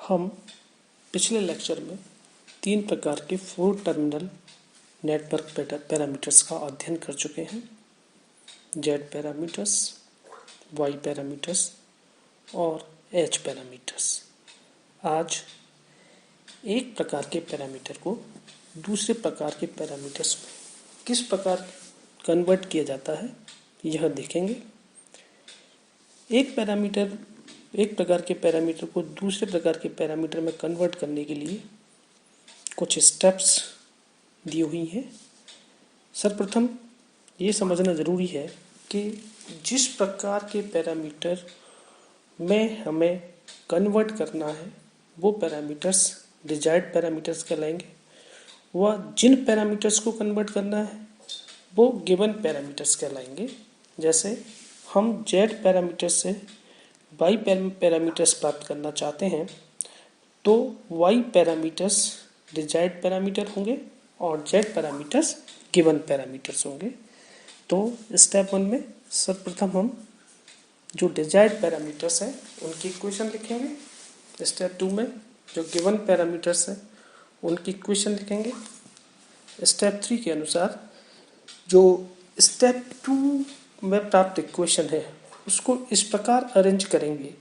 हम पिछले लेक्चर में 3 प्रकार के 4 टर्मिनल नेटवर्क पैरामीटर्स का अध्ययन कर चुके हैं। जेड पैरामीटर्स, वाई पैरामीटर्स और एच पैरामीटर्स। आज एक प्रकार के पैरामीटर को दूसरे प्रकार के पैरामीटर्स में किस प्रकार कन्वर्ट किया जाता है यह देखेंगे। एक प्रकार के पैरामीटर को दूसरे प्रकार के पैरामीटर में कन्वर्ट करने के लिए कुछ स्टेप्स दी हुई हैं। सर्वप्रथम ये समझना ज़रूरी है कि जिस प्रकार के पैरामीटर में हमें कन्वर्ट करना है वो पैरामीटर्स डिजायर्ड पैरामीटर्स कहलाएंगे। वह जिन पैरामीटर्स को कन्वर्ट करना है वो गिवन पैरामीटर्स कहलाएंगे। जैसे हम जेड पैरामीटर से वाई पैरामीटर्स प्राप्त करना चाहते हैं तो वाई पैरामीटर्स डिजायर्ड पैरामीटर होंगे और जेड पैरामीटर्स गिवन पैरामीटर्स होंगे। तो स्टेप 1 में सर्वप्रथम हम जो डिजायर्ड पैरामीटर्स हैं उनकी इक्वेशन लिखेंगे। स्टेप 2 में जो गिवन पैरामीटर्स हैं उनकी इक्वेशन लिखेंगे। स्टेप 3 के अनुसार जो स्टेप 2 में प्राप्त इक्वेशन है उसको इस प्रकार अरेंज करेंगे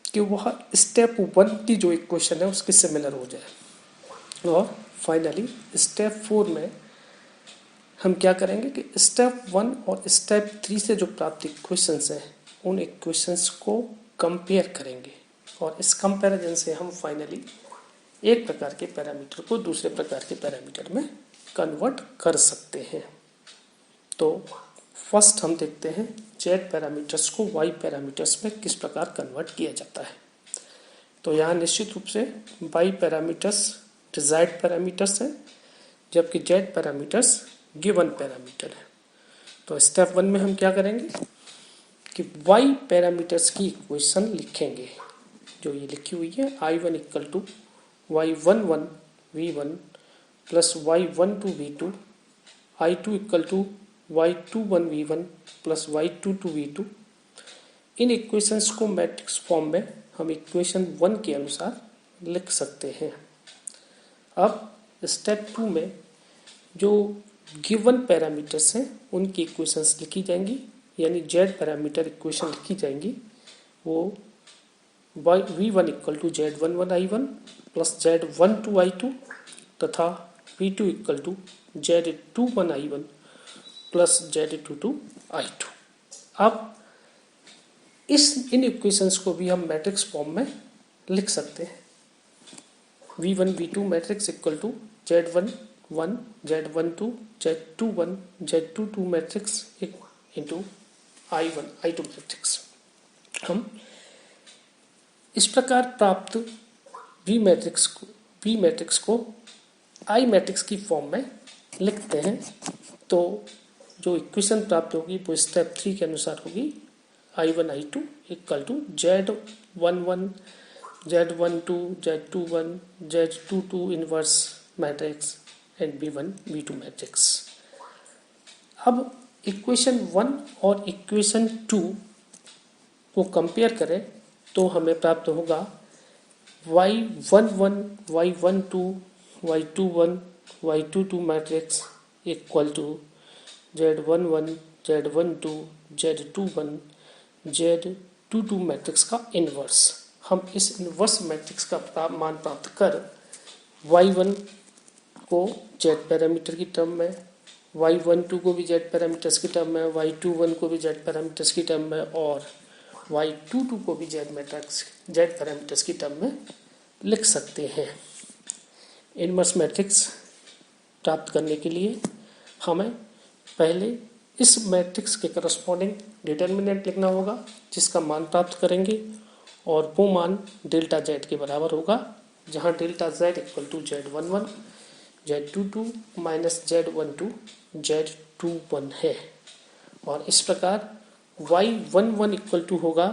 कि वह स्टेप 1 की जो इक्वेशन है उसके सिमिलर हो जाए। और फाइनली स्टेप 4 में हम क्या करेंगे कि स्टेप 1 और स्टेप 3 से जो प्राप्त इक्वेशंस हैं उन इक्वेशंस को कंपेयर करेंगे और इस कंपैरिजन से हम फाइनली एक प्रकार के पैरामीटर को दूसरे प्रकार के पैरामीटर में कन्वर्ट कर सकते हैं। तो फर्स्ट हम देखते हैं जेड पैरामीटर्स को वाई पैरामीटर्स में किस प्रकार कन्वर्ट किया जाता है। तो यहाँ निश्चित रूप से वाई पैरामीटर्स डिजायर्ड पैरामीटर्स हैं जबकि जेड पैरामीटर्स गिवन पैरामीटर है। तो स्टेप 1 में हम क्या करेंगे कि वाई पैरामीटर्स की इक्वेशन लिखेंगे जो ये लिखी हुई है। I1 equal to y11 v1 plus y12 v2, I2 equal to y21 v1 plus y22 v2। इन इक्वेशंस को मैट्रिक्स फॉर्म में हम इक्वेशन 1 के अनुसार लिख सकते हैं। अब स्टेप 2 में जो गिवन पैरामीटर्स हैं उनकी इक्वेशंस लिखी जाएंगी, यानी जेड पैरामीटर इक्वेशन लिखी जाएंगी। वो v1 equal to z11 i1 plus z12 i2 तथा v2 equal to z21 i1 plus z22 i2। अब इन इक्वेशंस को भी हम मैट्रिक्स फॉर्म में लिख सकते हैं। v1 v2 matrix equal to z11 z12 z21 z22 matrix into i1 i2 matrix. हम इस प्रकार प्राप्त v मैट्रिक्स को i मैट्रिक्स की फॉर्म में लिखते हैं। तो जो इक्वेशन प्राप्त होगी वो स्टेप 3 के अनुसार होगी I1 I2 equal to Z11 Z12 Z21 Z22 inverse matrix and V1 V2 matrix. अब इक्वेशन 1 और इक्वेशन 2 को कंपेयर करें तो हमें प्राप्त होगा Y11 Y12 Y21 Y22 matrix equal to Z11 Z12 Z21 Z22 matrix का इन्वर्स। हम इस इन्वर्स मैट्रिक्स का मान प्राप्त कर Y1 को Z पैरामीटर की टर्म में, Y12 को भी Z पैरामीटर्स की टर्म में, Y21 को भी Z पैरामीटर्स की टर्म में और Y22 को भी Z पैरामीटर्स की टर्म में लिख सकते हैं। इन्वर्स मैट्रिक्स प्राप्त करने के लिए हमें पहले इस मैट्रिक्स के करस्पॉन्डिंग डिटर्मिनेंट लिखना होगा जिसका मान प्राप्त करेंगे और वो मान डेल्टा जेड के बराबर होगा, जहाँ delta Z equal to Z11 Z22 minus Z12 Z21 है। और इस प्रकार Y11 इक्वल टू होगा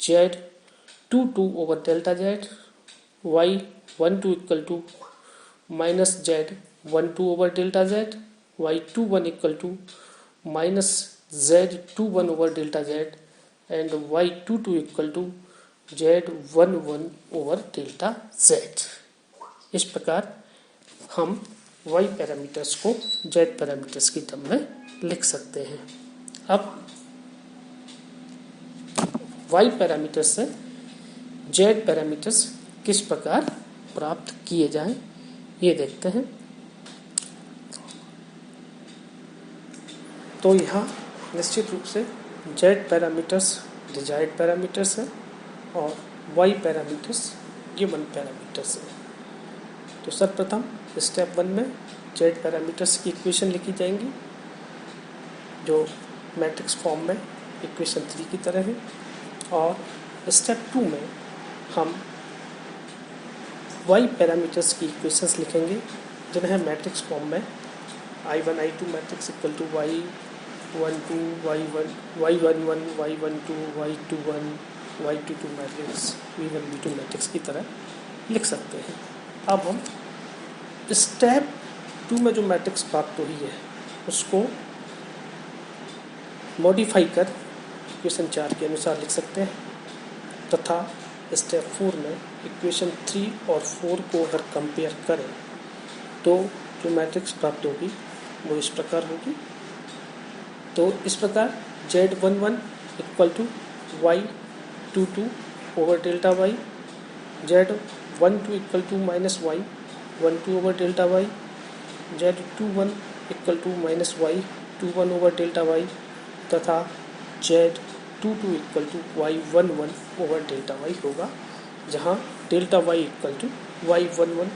Z22 over delta Z, Y12 equal to minus Z12 over delta Z, Y21 equal to minus Z21 over delta Z and Y22 equal to Z11 over delta Z। इस प्रकार हम y parameters को z parameters की term में लिख सकते हैं। अब y पैरामीटर्स से z पैरामीटर्स किस प्रकार प्राप्त किए जाएं, ये देखते हैं। तो यहाँ निश्चित रूप से z पैरामीटर्स डिजायर्ड पैरामीटर्स है और y पैरामीटर्स गिवन पैरामीटर्स है। तो सर्वप्रथम स्टेप 1 में z पैरामीटर्स की इक्वेशन लिखी जाएंगी जो मैट्रिक्स फॉर्म में इक्वेशन 3 की तरह है, और स्टेप 2 में हम y पैरामीटर्स की इक्वेशंस लिखेंगे जिन्हें मैट्रिक्स फॉर्म में I1 I2 matrix equal to y12 y11 y12 y21 y22 matrix v1 v2 matrix की तरह लिख सकते हैं। अब हम स्टेप 2 में जो मैट्रिक्स प्राप्त हुई है उसको मॉडिफाई कर इक्वेशन 4 के अनुसार लिख सकते हैं, तथा स्टेप 4 में इक्वेशन 3 और 4 को अगर कंपेयर करें तो जो मैट्रिक्स प्राप्त होगी वो इस प्रकार होगी। तो इस प्रकार Z11 equal to y22 over delta y, Z12 equal to minus y12 over delta y, Z21 equal to minus y21 over delta y, तथा Z22 equal to y11 over delta y होगा, जहाँ delta y equal to y11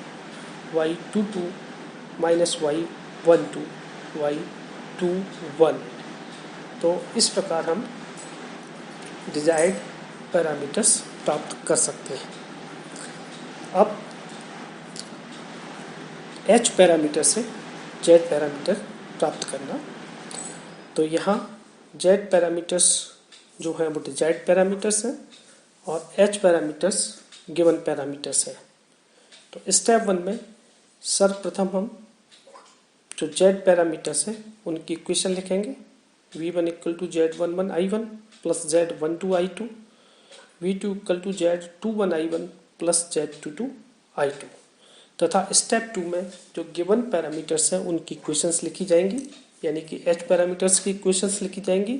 y22 minus y12 y21। तो इस प्रकार हम desired parameters प्राप्त कर सकते हैं। अब h पैरामीटर से z पैरामीटर प्राप्त करना, तो यहाँ z पैरामीटर्स जो हैं वो डिजायर्ड पैरामीटर्स हैं और h पैरामीटर्स गिवन पैरामीटर्स हैं। तो स्टेप 1 में सर्वप्रथम हम जो z पैरामीटर्स हैं उनकी इक्वेशन लिखेंगे। v1 equal to z11 i1 plus z12 i2, v2 equal to z21 i1 plus z22 i2, तथा स्टेप 2 में जो गिवन पैरामीटर्स हैं उनकी इक्वेशंस लिखी जाएंगी, यानी कि h पैरामीटर्स की इक्वेशंस लिखी जाएंगी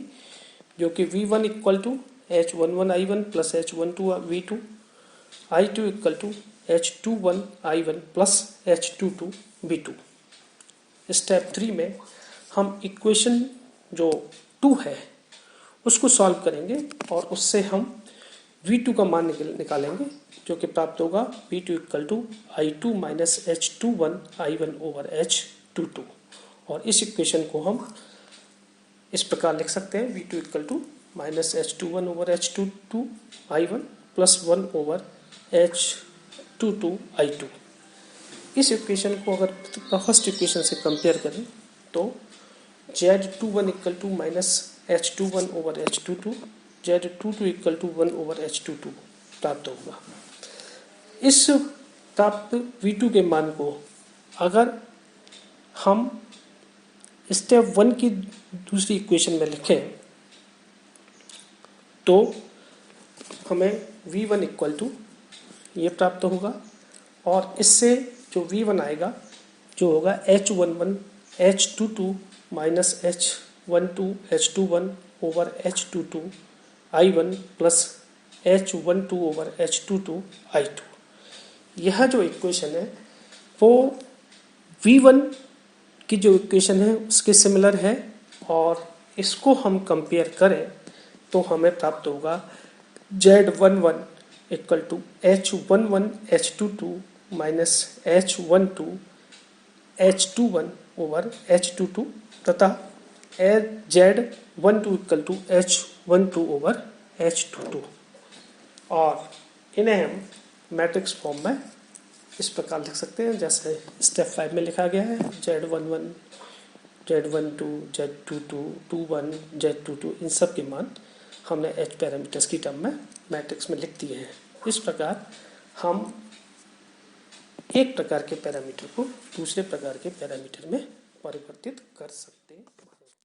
जो कि v1 equal to h11 i1 plus h12 v2, i2 equal to h21 i1 plus h22 v2। Step 3 में हम इक्वेशन जो 2 है उसको सॉल्व करेंगे और उससे हम v2 का मान निकालेंगे जो कि प्राप्त होगा v2 equal to i2 minus h21 i1 over h22, और इस इक्वेशन को हम इस प्रकार लिख सकते हैं v2 equal to minus h21 over h22 i1 प्लस 1 ओवर h22 i2। इस इक्वेशन को अगर फर्स्ट इक्वेशन से कंपेयर करें तो Z21 equal to minus H21 over H22, Z22 equal to 1 over H22 प्राप्त होगा। इस प्राप्त V2 के मान को अगर हम स्टेप 1 की दूसरी इक्वेशन में लिखें तो हमें V1 इक्वल टू ये प्राप्त होगा, और इससे जो V1 आएगा जो होगा H11 H22 minus H12 H21 over H22 I1 plus H12 over H22 I2। यह जो इक्वेशन है वो V1 की जो इक्वेशन है उसके सिमिलर है, और इसको हम कंपेयर करें तो हमें प्राप्त होगा Z11 equal to H11 H22 minus H12 H21 over H22, तथा Z12 equal to H12 over H22, और इन्हें हम मैट्रिक्स फॉर्म में इस प्रकार लिख सकते हैं जैसे स्टेप 5 में लिखा गया है। Z11 Z12 Z22 21 Z22 इन सब के मान हमने H पैरामीटर्स की टर्म में मैट्रिक्स में लिख दिए हैं। इस प्रकार हम एक प्रकार के पैरामीटर को दूसरे प्रकार के पैरामीटर में परिवर्तित कर सकते हैं।